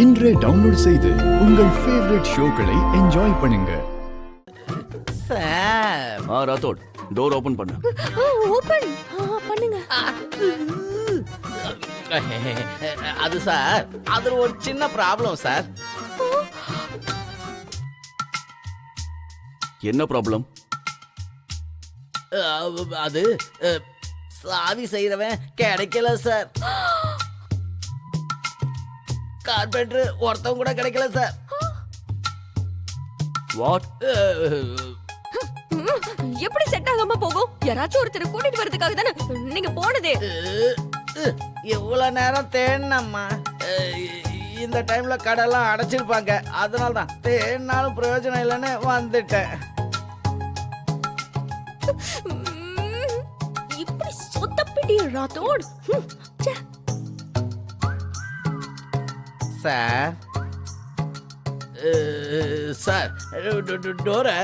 இன்றே டவுன்லோட் செய்து உங்கள் ஃபேவரட் ஷோக்களை என்ஜாய் பண்ணுங்க. சார் ராத்தோட் டோர் ஓபன் பண்ணு. ஓபன் பண்ணுங்க. அது சார் அது ஒரு சின்ன ப்ராப்ளம் சார். என்ன ப்ராப்ளம்? அது சாவி செய்யறவன் கிடைக்கல சார். கார்பெண்டர் ஒருத்தவங்க கூட கிடைக்கல சார். வாட்? எப்படி செட் ஆகாம போகும்? யாராச்சும் ஒருத்தர் கூட்டிட்டு வரதுக்காக தானே நீங்க போனதே. எவ்வளவு நேரம் தேடினம்மா. இந்த டைம்ல கடைலாம் அடைச்சிருப்பாங்க. அதனால தான் தேடினாலும் பிரயோஜனம் இல்லைன்னு வந்துட்டேன். இப்படி சொத்தப்பிட்டிய ராத்தோட். சார் சார் டோரை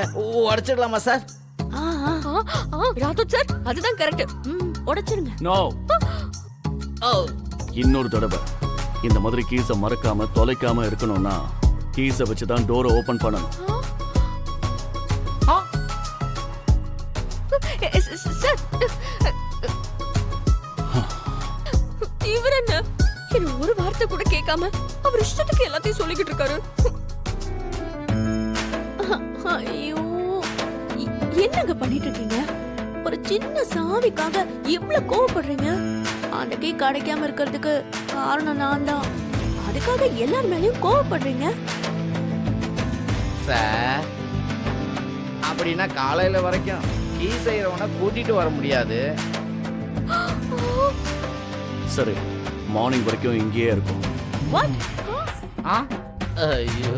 உடைச்சிடலாமா சார்? ராத்தோட் சார் அதுதான் கரெக்ட். உடைச்சிருங்க. நோ. ஓ இன்னொரு தடவை இந்த மாதிரி கீஸை மறக்காம தொலைக்காம இருக்கணும்னா கீஸை வச்சு தான் டோரை ஓபன் பண்ணணும். சார் இவர் என்ன ஒரு வார்த்தை கூட கேட்காம அவர் இஷ்டத்துக்கு எல்லாத்தையும் சொல்லிக்கிட்டு இருக்காரு. ஐயோ என்னங்க பண்ணிட்டு இருக்கீங்க? ஒரு சின்ன சாவிக்காக எவ்வளவு கோவப்படுறீங்க? அந்த கீ கிடைக்காம இருக்கிறதுக்கு காரணம் நான் தான். அதுக்காக எல்லார் மேலயும் கோவப்படுறீங்க சார். அப்படின்னா காலையில வரைக்கும் கீ செய்யறவனை கூட்டிட்டு வர முடியாது. சரி, மார்னிங் வரைக்கும் இங்கேயே இருக்கும். வாட்? ஐயோ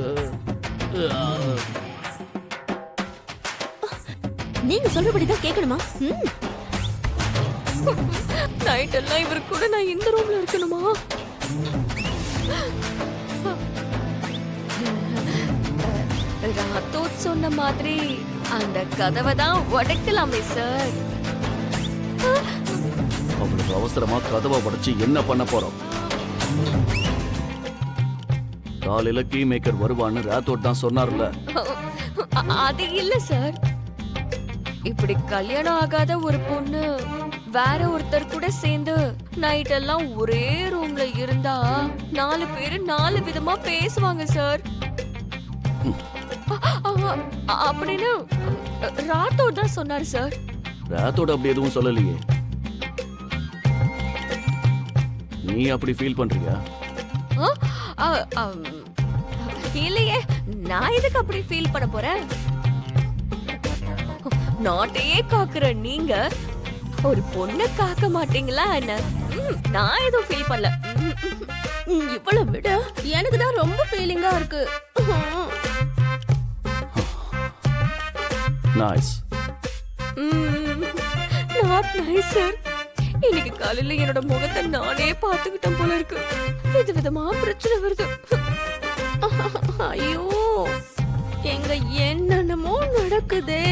நீங்க சொல்றபடிதான் கேட்கணுமா? நைட் எல்லாம் இவர் கூட நான் இந்த ரூம்ல இருக்கணுமா? ராத்தோட் சொன்ன மாதிரி அந்த கதவை தான் உடைக்கலாமே சார். அவ்வளவு அவசரமா கதவை உடைச்சு என்ன பண்ண போறோம்? காலையில கீ மேக்கர் வருவான்னு ராத்தோட் தான் சொன்னார்ல. அது இல்ல சார். இப்படி கல்யாணம் ஆகாத ஒரு பொண்ணு வேற ஒருத்தர் கூட சேர்ந்து நைட் எல்லாம் ஒரே ரூம்ல இருந்தா 4 பேரு 4 விதமா பேசுவாங்க சார். அப்படின்னு ராத்தோட் தான் சொன்னாரு சார். ராத்தோட் அப்படி எதுவும் சொல்லலையே. நீ அப்படி ஃபீல் பண்றியா? இல்லையே, நான் எதுக்கு அப்படி ஃபீல் பண்ண போறேன்? நாட்டையே காக்குற நீங்க ஒரு பொண்ணை காக்க மாட்டீங்களா என்ன? நான் எதுவும் ஃபீல் பண்ணல. இவ்வளவு விட எனக்கு தான் ரொம்ப ஃபீலிங்கா இருக்கு. நைஸ். Not nice sir. இன்னைக்கு காலையில என்னோட முகத்தை நானே பார்த்துக்கிட்டேன் போல இருக்கு. விதவிதமா பிரச்சனை வருது. ஐயோ எங்க என்னென்னமோ நடக்குதே.